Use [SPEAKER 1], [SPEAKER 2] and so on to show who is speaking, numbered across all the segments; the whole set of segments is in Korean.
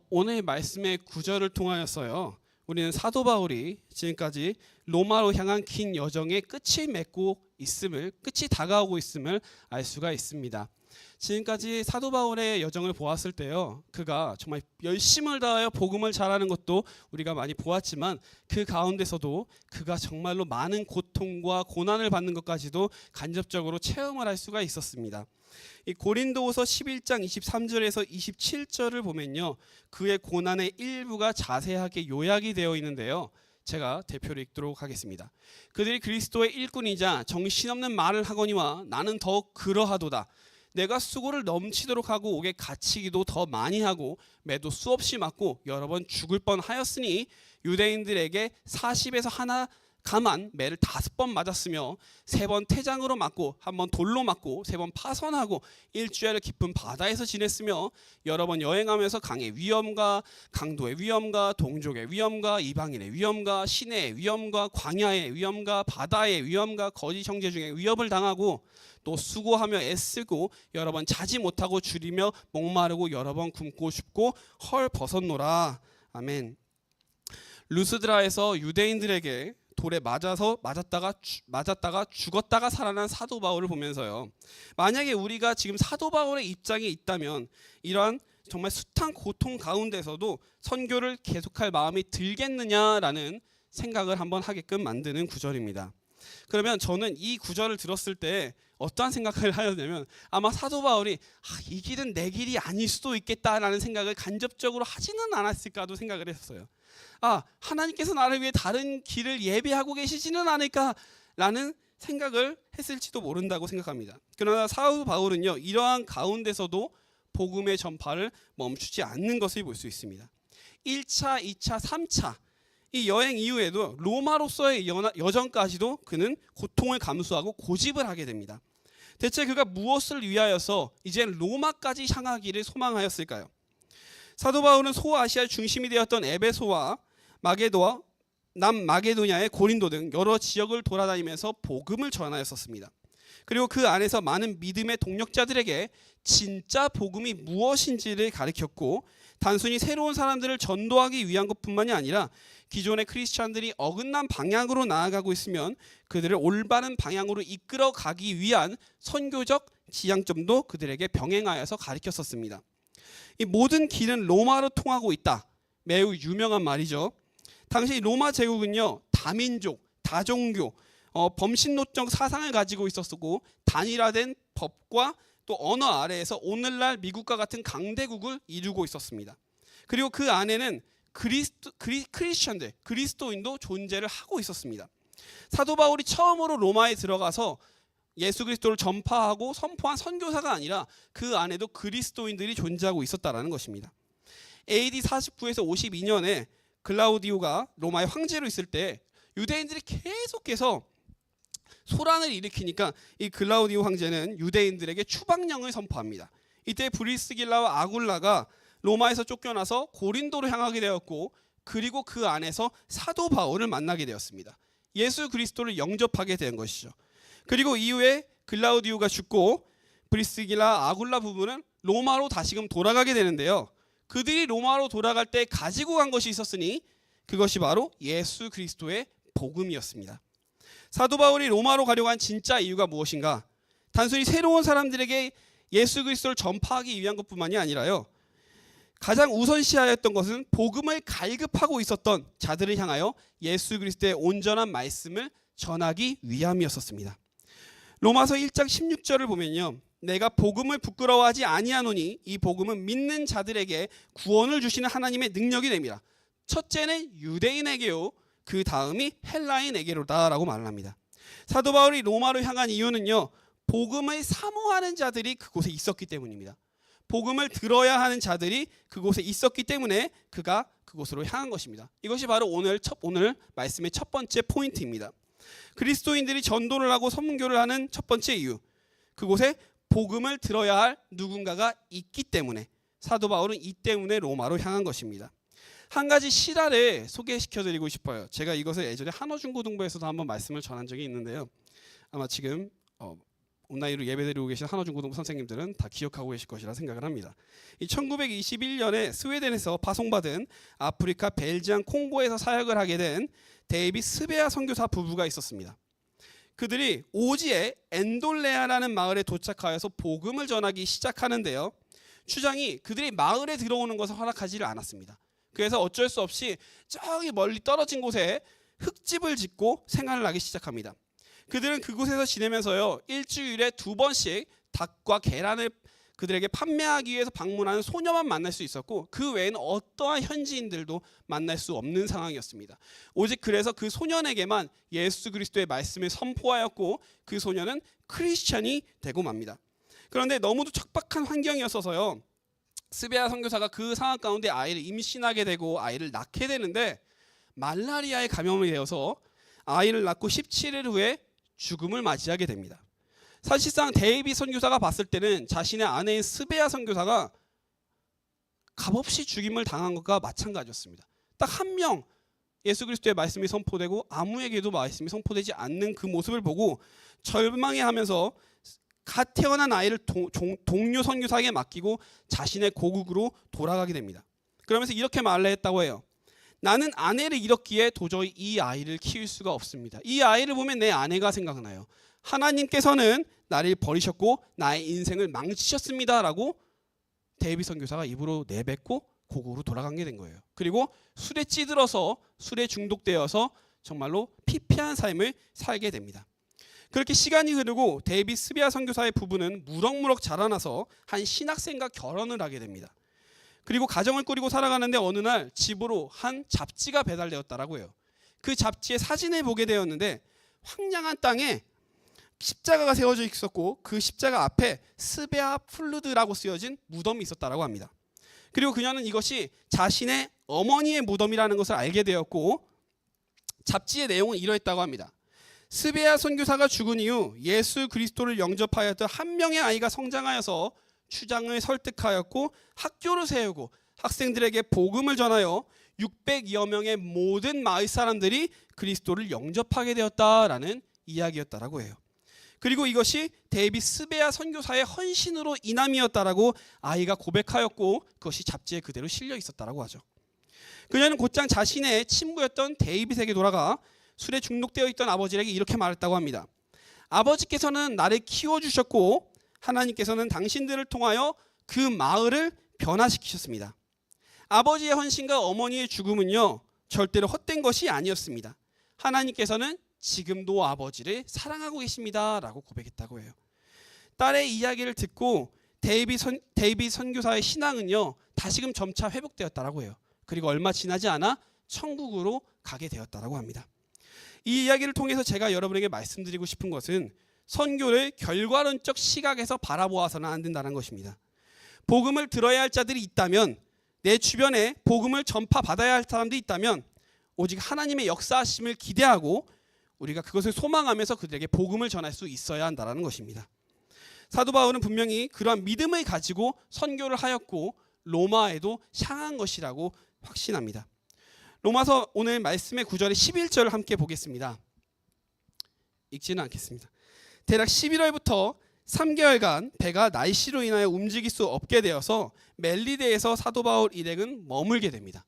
[SPEAKER 1] 오늘 말씀의 구절을 통하여서요, 우리는 사도 바울이 지금까지 로마로 향한 긴 여정의 끝이 맺고 있음을, 끝이 다가오고 있음을 알 수가 있습니다. 지금까지 사도 바울의 여정을 보았을 때요, 그가 정말 열심을 다하여 복음을 전하는 것도 우리가 많이 보았지만, 그 가운데서도 그가 정말로 많은 고통과 고난을 받는 것까지도 간접적으로 체험을 할 수가 있었습니다. 이 고린도후서 11장 23절에서 27절을 보면요, 그의 고난의 일부가 자세하게 요약이 되어 있는데요, 제가 대표로 읽도록 하겠습니다. 그들이 그리스도의 일꾼이자 정신없는 말을 하거니와 나는 더욱 그러하도다. 내가 수고를 넘치도록 하고 옥에 갇히기도 더 많이 하고 매도 수없이 맞고 여러 번 죽을 뻔하였으니 유대인들에게 40에서 하나 가만 매를 5번 맞았으며 3번 태장으로 맞고 1번 돌로 맞고 3번 파선하고 일주일을 깊은 바다에서 지냈으며 여러 번 여행하면서 강의 위험과 강도의 위험과 동족의 위험과 이방인의 위험과 시내의 위험과 광야의 위험과 바다의 위험과 거짓 형제 중에 위협을 당하고 또 수고하며 애쓰고 여러 번 자지 못하고 줄이며 목마르고 여러 번 굶고 춥고 헐 벗었노라. 아멘. 루스드라에서 유대인들에게 돌에 맞았다가 죽었다가 살아난 사도 바울을 보면서요, 만약에 우리가 지금 사도 바울의 입장에 있다면 이러한 정말 숱한 고통 가운데서도 선교를 계속할 마음이 들겠느냐라는 생각을 한번 하게끔 만드는 구절입니다. 그러면 저는 이 구절을 들었을 때 어떠한 생각을 하였냐면, 아마 사도 바울이 이 길은 내 길이 아닐 수도 있겠다라는 생각을 간접적으로 하지는 않았을까도 생각을 했어요. 하나님께서 나를 위해 다른 길을 예비하고 계시지는 않을까라는 생각을 했을지도 모른다고 생각합니다. 그러나 사도 바울은요, 이러한 가운데서도 복음의 전파를 멈추지 않는 것을 볼 수 있습니다. 1차, 2차, 3차 이 여행 이후에도 로마로서의 여정까지도 그는 고통을 감수하고 고집을 하게 됩니다. 대체 그가 무엇을 위하여서 이제 로마까지 향하기를 소망하였을까요? 사도 바울은 소아시아의 중심이 되었던 에베소와 마게도와 남마게도냐의 고린도 등 여러 지역을 돌아다니면서 복음을 전하였었습니다. 그리고 그 안에서 많은 믿음의 동력자들에게 진짜 복음이 무엇인지를 가르쳤고, 단순히 새로운 사람들을 전도하기 위한 것뿐만이 아니라 기존의 크리스찬들이 어긋난 방향으로 나아가고 있으면 그들을 올바른 방향으로 이끌어 가기 위한 선교적 지향점도 그들에게 병행하여서 가르쳤었습니다. 이 모든 길은 로마로 통하고 있다. 매우 유명한 말이죠. 당시 로마 제국은요, 다민족, 다종교, 범신론적 사상을 가지고 있었고, 단일화된 법과 또 언어 아래에서 오늘날 미국과 같은 강대국을 이루고 있었습니다. 그리고 그 안에는 크리스천들, 그리스도인도 존재를 하고 있었습니다. 사도 바울이 처음으로 로마에 들어가서 예수 그리스도를 전파하고 선포한 선교사가 아니라 그 안에도 그리스도인들이 존재하고 있었다는 것입니다. AD 49에서 52년에 글라우디오가 로마의 황제로 있을 때 유대인들이 계속해서 소란을 일으키니까 이 글라우디오 황제는 유대인들에게 추방령을 선포합니다. 이때 브리스길라와 아굴라가 로마에서 쫓겨나서 고린도로 향하게 되었고, 그리고 그 안에서 사도 바울을 만나게 되었습니다. 예수 그리스도를 영접하게 된 것이죠. 그리고 이후에 글라우디오가 죽고 브리스길라 아굴라 부부는 로마로 다시금 돌아가게 되는데요, 그들이 로마로 돌아갈 때 가지고 간 것이 있었으니 그것이 바로 예수 그리스도의 복음이었습니다. 사도 바울이 로마로 가려고 한 진짜 이유가 무엇인가? 단순히 새로운 사람들에게 예수 그리스도를 전파하기 위한 것뿐만이 아니라요, 가장 우선시하였던 것은 복음을 갈급하고 있었던 자들을 향하여 예수 그리스도의 온전한 말씀을 전하기 위함이었습니다. 로마서 1장 16절을 보면요, 내가 복음을 부끄러워하지 아니하노니 이 복음은 믿는 자들에게 구원을 주시는 하나님의 능력이 됩니다. 첫째는 유대인에게요, 그 다음이 헬라인에게로다 라고 말을 합니다. 사도 바울이 로마로 향한 이유는요, 복음을 사모하는 자들이 그곳에 있었기 때문입니다. 복음을 들어야 하는 자들이 그곳에 있었기 때문에 그가 그곳으로 향한 것입니다. 이것이 바로 오늘 말씀의 첫 번째 포인트입니다. 그리스도인들이 전도를 하고 선교를 하는 첫 번째 이유, 그곳에 복음을 들어야 할 누군가가 있기 때문에 사도 바울은 이 때문에 로마로 향한 것입니다. 한 가지 실화를 소개시켜드리고 싶어요. 제가 이것을 예전에 한어중고등부에서도 한번 말씀을 전한 적이 있는데요, 아마 지금 온라인으로 예배드리고 계신 한어중고등부 선생님들은 다 기억하고 계실 것이라 생각을 합니다. 이 1921년에 스웨덴에서 파송받은 아프리카 벨지안 콩고에서 사역을 하게 된 데이빗 스베아 선교사 부부가 있었습니다. 그들이 오지의 엔돌레아라는 마을에 도착하여서 복음을 전하기 시작하는데요. 추장이 그들이 마을에 들어오는 것을 허락하지를 않았습니다. 그래서 어쩔 수 없이 저기 멀리 떨어진 곳에 흙집을 짓고 생활을 하기 시작합니다. 그들은 그곳에서 지내면서요, 일주일에 2번씩 닭과 계란을 그들에게 판매하기 위해서 방문하는 소녀만 만날 수 있었고, 그 외에는 어떠한 현지인들도 만날 수 없는 상황이었습니다. 오직 그래서 그 소년에게만 예수 그리스도의 말씀을 선포하였고, 그 소년은 크리스천이 되고 맙니다. 그런데 너무도 척박한 환경이었어서요, 스베아 선교사가 그 상황 가운데 아이를 임신하게 되고 아이를 낳게 되는데, 말라리아에 감염이 되어서 아이를 낳고 17일 후에 죽음을 맞이하게 됩니다. 사실상 데이빗 선교사가 봤을 때는 자신의 아내인 스베아 선교사가 값없이 죽임을 당한 것과 마찬가지였습니다. 딱 한 명 예수 그리스도의 말씀이 선포되고 아무에게도 말씀이 선포되지 않는 그 모습을 보고 절망해하면서 갓 태어난 아이를 동료 선교사에게 맡기고 자신의 고국으로 돌아가게 됩니다. 그러면서 이렇게 말을 했다고 해요. 나는 아내를 잃었기에 도저히 이 아이를 키울 수가 없습니다. 이 아이를 보면 내 아내가 생각나요. 하나님께서는 나를 버리셨고 나의 인생을 망치셨습니다 라고 데이빗 선교사가 입으로 내뱉고 고국으로 돌아가게 된 거예요. 그리고 술에 찌들어서 술에 중독되어서 정말로 피폐한 삶을 살게 됩니다. 그렇게 시간이 흐르고 데이빗 스베아 선교사의 부부는 무럭무럭 자라나서 한 신학생과 결혼을 하게 됩니다. 그리고 가정을 꾸리고 살아가는데 어느 날 집으로 한 잡지가 배달되었다라고 해요. 그 잡지의 사진을 보게 되었는데 황량한 땅에 십자가가 세워져 있었고 그 십자가 앞에 스베아 플루드라고 쓰여진 무덤이 있었다라고 합니다. 그리고 그녀는 이것이 자신의 어머니의 무덤이라는 것을 알게 되었고 잡지의 내용은 이러했다고 합니다. 스베아 선교사가 죽은 이후 예수 그리스도를 영접하였던 한 명의 아이가 성장하여서 추장을 설득하였고 학교를 세우고 학생들에게 복음을 전하여 600여 명의 모든 마을 사람들이 그리스도를 영접하게 되었다라는 이야기였다라고 해요. 그리고 이것이 데이빗 스베아 선교사의 헌신으로 인함이었다라고 아이가 고백하였고 그것이 잡지에 그대로 실려 있었다라고 하죠. 그녀는 곧장 자신의 친구였던 데이빗에게 돌아가 술에 중독되어 있던 아버지에게 이렇게 말했다고 합니다. 아버지께서는 나를 키워주셨고 하나님께서는 당신들을 통하여 그 마을을 변화시키셨습니다. 아버지의 헌신과 어머니의 죽음은요 절대로 헛된 것이 아니었습니다. 하나님께서는 지금도 아버지를 사랑하고 계십니다 라고 고백했다고 해요. 딸의 이야기를 듣고 데이빗 선교사의 신앙은요 다시금 점차 회복되었다라고 해요. 그리고 얼마 지나지 않아 천국으로 가게 되었다라고 합니다. 이 이야기를 통해서 제가 여러분에게 말씀드리고 싶은 것은 선교를 결과론적 시각에서 바라보아서는 안 된다는 것입니다. 복음을 들어야 할 자들이 있다면, 내 주변에 복음을 전파받아야 할 사람들이 있다면 오직 하나님의 역사하심을 기대하고 우리가 그것을 소망하면서 그들에게 복음을 전할 수 있어야 한다는 것입니다. 사도 바울은 분명히 그러한 믿음을 가지고 선교를 하였고 로마에도 향한 것이라고 확신합니다. 로마서 오늘 말씀의 9절의 11절을 함께 보겠습니다. 읽지는 않겠습니다. 대략 11월부터 3개월간 배가 날씨로 인하여 움직일 수 없게 되어서 멜리데에서 사도 바울 일행은 머물게 됩니다.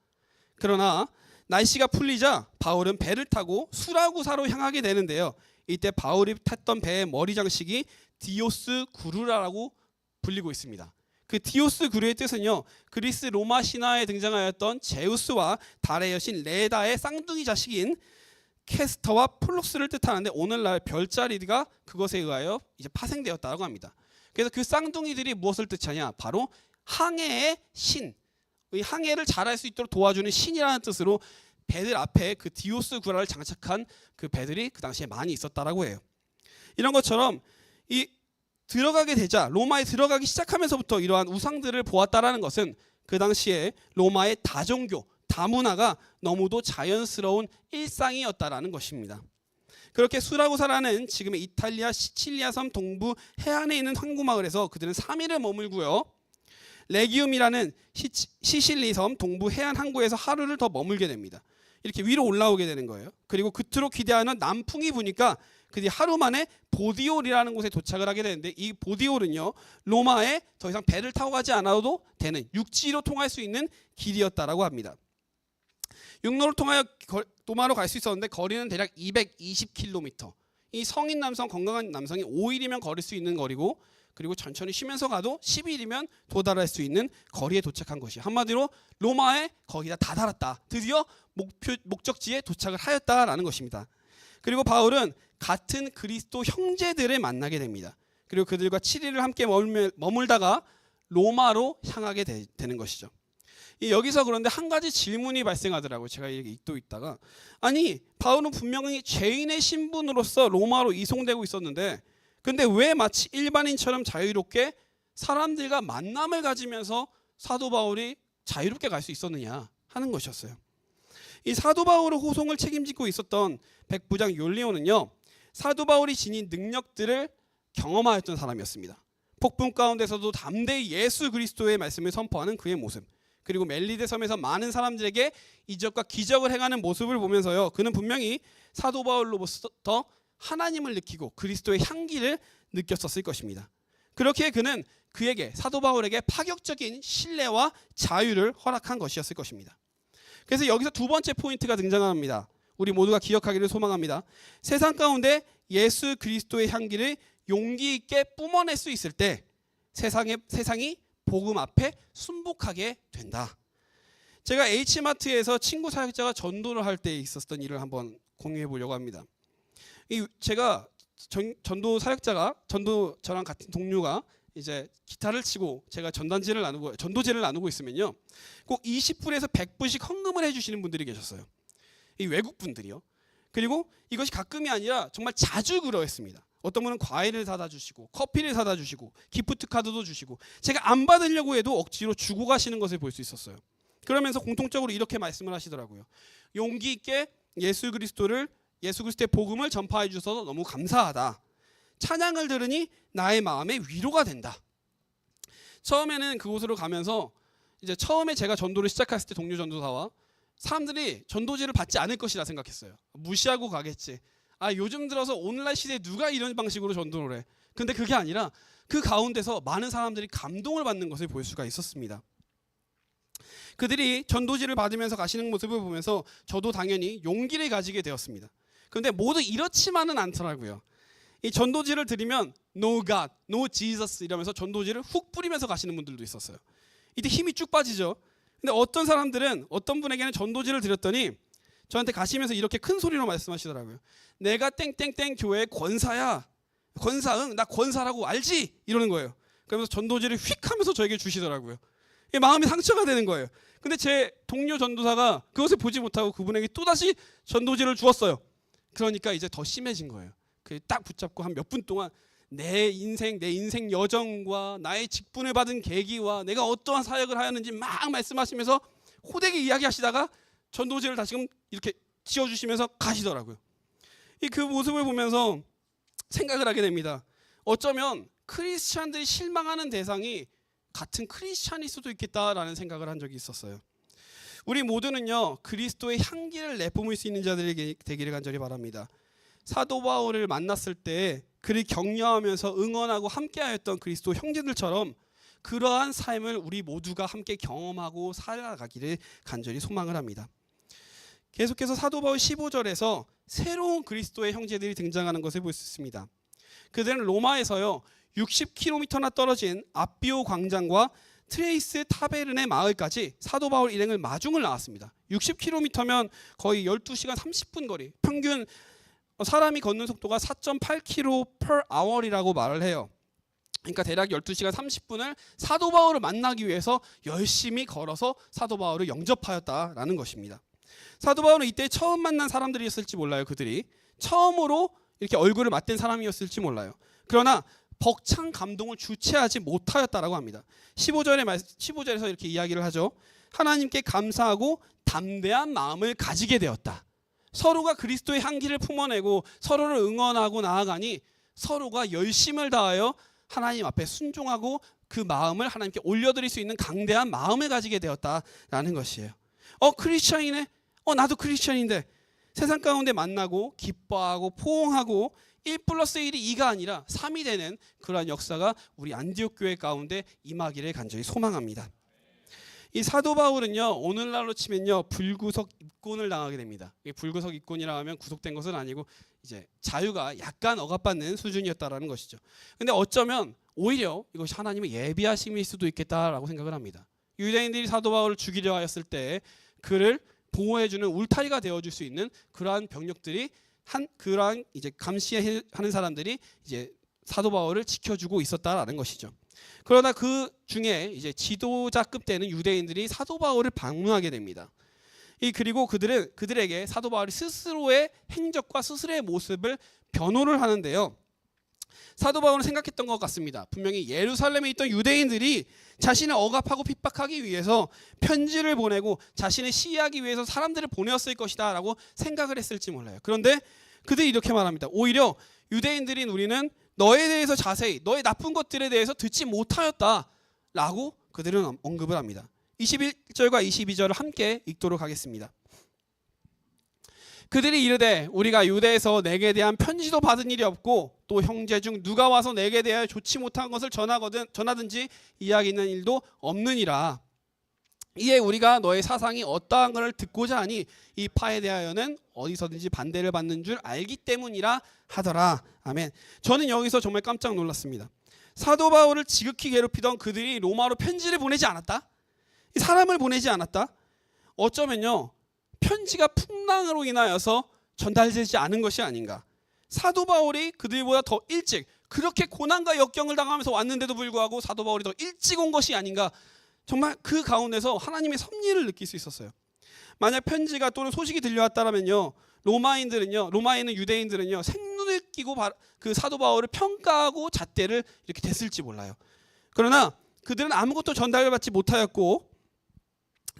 [SPEAKER 1] 그러나 날씨가 풀리자 바울은 배를 타고 수라구사로 향하게 되는데요. 이때 바울이 탔던 배의 머리 장식이 디오스 구루라라고 불리고 있습니다. 그 디오스 구루의 뜻은요, 그리스 로마 신화에 등장하였던 제우스와 달의 여신 레다의 쌍둥이 자식인 캐스터와 플룩스를 뜻하는데 오늘날 별자리가 그것에 의하여 이제 파생되었다고 합니다. 그래서 그 쌍둥이들이 무엇을 뜻하냐? 바로 항해의 신, 이 항해를 잘할 수 있도록 도와주는 신이라는 뜻으로 배들 앞에 그 디오스 구라를 장착한 그 배들이 그 당시에 많이 있었다라고 해요. 이런 것처럼 이 들어가게 되자 로마에 들어가기 시작하면서부터 이러한 우상들을 보았다라는 것은 그 당시에 로마의 다종교, 다문화가 너무도 자연스러운 일상이었다라는 것입니다. 그렇게 수라구사라는 지금의 이탈리아 시칠리아 섬 동부 해안에 있는 항구마을에서 그들은 3일을 머물고요. 레기움이라는 시실리 섬 동부 해안 항구에서 하루를 더 머물게 됩니다. 이렇게 위로 올라오게 되는 거예요. 그리고 그토록 기대하는 남풍이 부니까 그뒤 하루 만에 보디올이라는 곳에 도착을 하게 되는데, 이 보디올은요 로마에 더 이상 배를 타고 가지 않아도 되는 육지로 통할 수 있는 길이었다라고 합니다. 육로를 통하여 로마로 갈 수 있었는데 거리는 대략 220km. 이 성인 남성, 건강한 남성이 5일이면 걸을 수 있는 거리고, 그리고 천천히 쉬면서 가도 10일이면 도달할 수 있는 거리에 도착한 것이, 한마디로 로마에 거의 다 달았다. 드디어 목적지에 도착을 하였다라는 것입니다. 그리고 바울은 같은 그리스도 형제들을 만나게 됩니다. 그리고 그들과 7일을 함께 머물다가 로마로 향하게 되는 것이죠. 여기서 그런데 한 가지 질문이 발생하더라고요. 제가 이렇게 읽고 있다가, 아니 바울은 분명히 죄인의 신분으로서 로마로 이송되고 있었는데, 근데 왜 마치 일반인처럼 자유롭게 사람들과 만남을 가지면서 사도 바울이 자유롭게 갈 수 있었느냐 하는 것이었어요. 이 사도 바울의 호송을 책임지고 있었던 백부장 욜리오는요, 사도 바울이 지닌 능력들을 경험하였던 사람이었습니다. 폭풍 가운데서도 담대히 예수 그리스도의 말씀을 선포하는 그의 모습, 그리고 멜리데 섬에서 많은 사람들에게 이적과 기적을 행하는 모습을 보면서요, 그는 분명히 사도 바울로부터 하나님을 느끼고 그리스도의 향기를 느꼈었을 것입니다. 그렇게 그는 그에게, 사도 바울에게 파격적인 신뢰와 자유를 허락한 것이었을 것입니다. 그래서 여기서 두 번째 포인트가 등장합니다. 우리 모두가 기억하기를 소망합니다. 세상 가운데 예수 그리스도의 향기를 용기 있게 뿜어낼 수 있을 때 세상이 복음 앞에 순복하게 된다. 제가 H마트에서 친구 사역자가 전도를 할 때 있었던 일을 한번 공유해 보려고 합니다. 제가 전도 사역자가, 저랑 같은 동료가 이제 기타를 치고 제가 전도제를 나누고 있으면요, 꼭 20불에서 100불씩 헌금을 해주시는 분들이 계셨어요. 이 외국 분들이요. 그리고 이것이 가끔이 아니라 정말 자주 그러했습니다. 어떤 분은 과일을 사다 주시고 커피를 사다 주시고 기프트 카드도 주시고, 제가 안 받으려고 해도 억지로 주고 가시는 것을 볼 수 있었어요. 그러면서 공통적으로 이렇게 말씀을 하시더라고요. 용기 있게 예수 그리스도의 복음을 전파해 주셔서 너무 감사하다. 찬양을 들으니 나의 마음에 위로가 된다. 처음에는 그곳으로 가면서, 이제 처음에 제가 전도를 시작했을 때 동료 전도사와 사람들이 전도지를 받지 않을 것이라 생각했어요. 무시하고 가겠지. 요즘 들어서 오늘날 시대에 누가 이런 방식으로 전도를 해. 근데 그게 아니라 그 가운데서 많은 사람들이 감동을 받는 것을 볼 수가 있었습니다. 그들이 전도지를 받으면서 가시는 모습을 보면서 저도 당연히 용기를 가지게 되었습니다. 그런데 모두 이렇지만은 않더라고요. 이 전도지를 드리면 No God, No Jesus 이러면서 전도지를 훅 뿌리면서 가시는 분들도 있었어요. 이때 힘이 쭉 빠지죠. 근데 어떤 사람들은, 어떤 분에게는 전도지를 드렸더니 저한테 가시면서 이렇게 큰 소리로 말씀하시더라고요. 내가 땡땡땡 교회 권사야. 권사응, 나 권사라고 알지? 이러는 거예요. 그러면서 전도지를 휙 하면서 저에게 주시더라고요. 마음이 상처가 되는 거예요. 근데 제 동료 전도사가 그것을 보지 못하고 그분에게 또다시 전도지를 주었어요. 그러니까 이제 더 심해진 거예요. 딱 붙잡고 한 몇 분 동안 내 인생 여정과 나의 직분을 받은 계기와 내가 어떠한 사역을 하였는지 막 말씀하시면서 호되게 이야기하시다가 전도지를 다시금 이렇게 지어주시면서 가시더라고요. 그 모습을 보면서 생각을 하게 됩니다. 어쩌면 크리스찬들이 실망하는 대상이 같은 크리스찬일 수도 있겠다라는 생각을 한 적이 있었어요. 우리 모두는요, 그리스도의 향기를 내뿜을 수 있는 자들이 되기를 간절히 바랍니다. 사도 바울을 만났을 때 그를 격려하면서 응원하고 함께하였던 그리스도 형제들처럼 그러한 삶을 우리 모두가 함께 경험하고 살아가기를 간절히 소망을 합니다. 계속해서 사도 바울 15절에서 새로운 그리스도의 형제들이 등장하는 것을 볼 수 있습니다. 그들은 로마에서요 60km나 떨어진 아비오 광장과 트레이스 타베른의 마을까지 사도 바울 일행을 마중을 나왔습니다. 60km면 거의 12시간 30분 거리, 평균 사람이 걷는 속도가 4.8km/h이라고 말을 해요. 그러니까 대략 12시간 30분을 사도 바울을 만나기 위해서 열심히 걸어서 사도 바울을 영접하였다라는 것입니다. 사도 바울은 이때 처음 만난 사람들이었을지 몰라요. 그들이 처음으로 이렇게 얼굴을 맞댄 사람이었을지 몰라요. 그러나 벅찬 감동을 주체하지 못하였다라고 합니다. 15절에서 이렇게 이야기를 하죠. 하나님께 감사하고 담대한 마음을 가지게 되었다. 서로가 그리스도의 향기를 품어내고 서로를 응원하고 나아가니 서로가 열심을 다하여 하나님 앞에 순종하고 그 마음을 하나님께 올려드릴 수 있는 강대한 마음을 가지게 되었다라는 것이에요. 크리스천이네. 나도 크리스천인데. 세상 가운데 만나고 기뻐하고 포옹하고 1+1이 2가 아니라 3이 되는 그러한 역사가 우리 안디옥 교회 가운데 임하기를 간절히 소망합니다. 이 사도 바울은요, 오늘날로 치면요, 불구속 입건을 당하게 됩니다. 불구속 입건이라 하면 구속된 것은 아니고 이제 자유가 약간 억압받는 수준이었다라는 것이죠. 근데 어쩌면 오히려 이것이 하나님의 예비하심일 수도 있겠다라고 생각을 합니다. 유대인들이 사도 바울을 죽이려 하였을 때 그를 보호해주는 울타리가 되어줄 수 있는 그러한 병력들이 그러한 이제 감시하는 사람들이 이제 사도 바울을 지켜주고 있었다라는 것이죠. 그러나 그 중에 이제 지도자급 되는 유대인들이 사도 바울을 방문하게 됩니다. 그리고 그들에게 사도 바울이 스스로의 행적과 스스로의 모습을 변호를 하는데요. 사도 바울은 생각했던 것 같습니다. 분명히 예루살렘에 있던 유대인들이 자신을 억압하고 핍박하기 위해서 편지를 보내고 자신을 시해하기 위해서 사람들을 보내었을 것이다 라고 생각을 했을지 몰라요. 그런데 그들이 이렇게 말합니다. 오히려 유대인들인 우리는 너에 대해서 자세히 너의 나쁜 것들에 대해서 듣지 못하였다 라고 그들은 언급을 합니다. 21절과 22절을 함께 읽도록 하겠습니다. 그들이 이르되 우리가 유대에서 내게 대한 편지도 받은 일이 없고 또 형제 중 누가 와서 내게 대하여 좋지 못한 것을 전하든지 이야기하는 일도 없느니라. 이에 우리가 너의 사상이 어떠한 것을 듣고자 하니 이 파에 대하여는 어디서든지 반대를 받는 줄 알기 때문이라 하더라. 아멘. 저는 여기서 정말 깜짝 놀랐습니다. 사도 바울을 지극히 괴롭히던 그들이 로마로 편지를 보내지 않았다? 사람을 보내지 않았다? 어쩌면요, 편지가 풍랑으로 인하여서 전달되지 않은 것이 아닌가. 사도 바울이 그들보다 더 일찍 그렇게 고난과 역경을 당하면서 왔는데도 불구하고 사도 바울이 더 일찍 온 것이 아닌가. 정말 그 가운데서 하나님의 섭리를 느낄 수 있었어요. 만약 편지가 또는 소식이 들려왔다면요, 로마에 있는 유대인들은요, 생눈을 끼고 그 사도 바울을 평가하고 잣대를 이렇게 댔을지 몰라요. 그러나 그들은 아무것도 전달을 받지 못하였고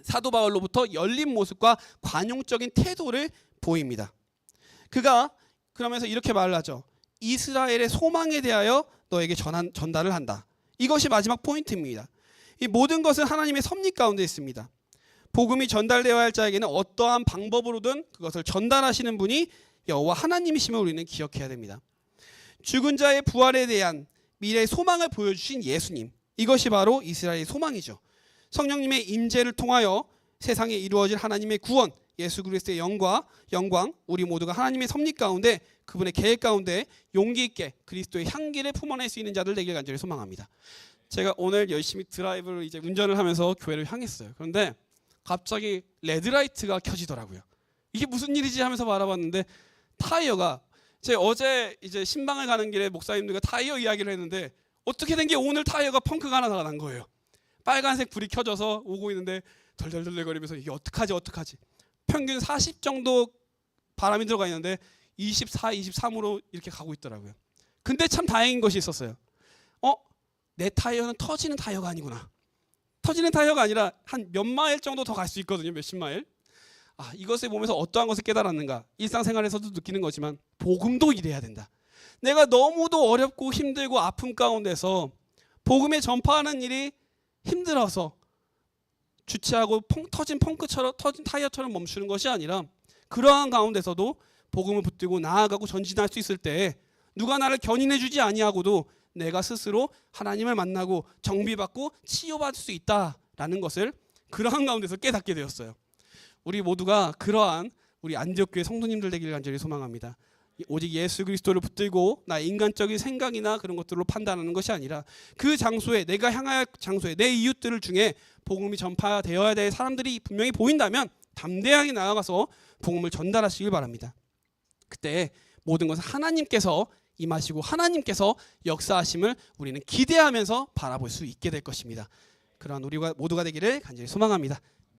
[SPEAKER 1] 사도 바울로부터 열린 모습과 관용적인 태도를 보입니다. 그가 그러면서 이렇게 말을 하죠. 이스라엘의 소망에 대하여 너에게 전달을 한다. 이것이 마지막 포인트입니다. 이 모든 것은 하나님의 섭리 가운데 있습니다. 복음이 전달되어야 할 자에게는 어떠한 방법으로든 그것을 전달하시는 분이 여호와 하나님이심을 우리는 기억해야 됩니다. 죽은 자의 부활에 대한 미래의 소망을 보여주신 예수님, 이것이 바로 이스라엘의 소망이죠. 성령님의 임재를 통하여 세상에 이루어질 하나님의 구원, 예수 그리스도의 영광, 우리 모두가 하나님의 섭리 가운데 그분의 계획 가운데 용기 있게 그리스도의 향기를 품어낼 수 있는 자들 되길 간절히 소망합니다. 제가 오늘 열심히 드라이브를 이제 운전을 하면서 교회를 향했어요. 그런데 갑자기 레드라이트가 켜지더라고요. 이게 무슨 일이지 하면서 바라봤는데 타이어가, 제가 어제 이제 신방을 가는 길에 목사님들과 타이어 이야기를 했는데 어떻게 된 게 오늘 타이어가 펑크가 하나 난 거예요. 빨간색 불이 켜져서 오고 있는데 덜덜덜거리면서 이게 어떡하지? 평균 40 정도 바람이 들어가 있는데 24, 23으로 이렇게 가고 있더라고요. 근데 참 다행인 것이 있었어요. 내 타이어는 터지는 타이어가 아니구나. 터지는 타이어가 아니라 한 몇 마일 정도 더 갈 수 있거든요. 몇십 마일. 이것을 보면서 어떠한 것을 깨달았는가. 일상생활에서도 느끼는 거지만 복음도 이래야 된다. 내가 너무도 어렵고 힘들고 아픔 가운데서 복음에 전파하는 일이 힘들어서 주체하고 터진 타이어처럼 멈추는 것이 아니라 그러한 가운데서도 복음을 붙들고 나아가고 전진할 수 있을 때 누가 나를 견인해 주지 아니하고도 내가 스스로 하나님을 만나고 정비받고 치유받을 수 있다라는 것을 그러한 가운데서 깨닫게 되었어요. 우리 모두가 그러한 우리 안디옥 교회 성도님들 되기를 간절히 소망합니다. 오직 예수 그리스도를 붙들고 나의 인간적인 생각이나 그런 것들로 판단하는 것이 아니라 그 장소에, 내가 향할 장소에 내 이웃들 중에 복음이 전파되어야 될 사람들이 분명히 보인다면 담대하게 나아가서 복음을 전달하시길 바랍니다. 그때 모든 것은 하나님께서 임하시고 하나님께서 역사하심을 우리는 기대하면서 바라볼 수 있게 될 것입니다. 그러한 우리가 모두가 되기를 간절히 소망합니다.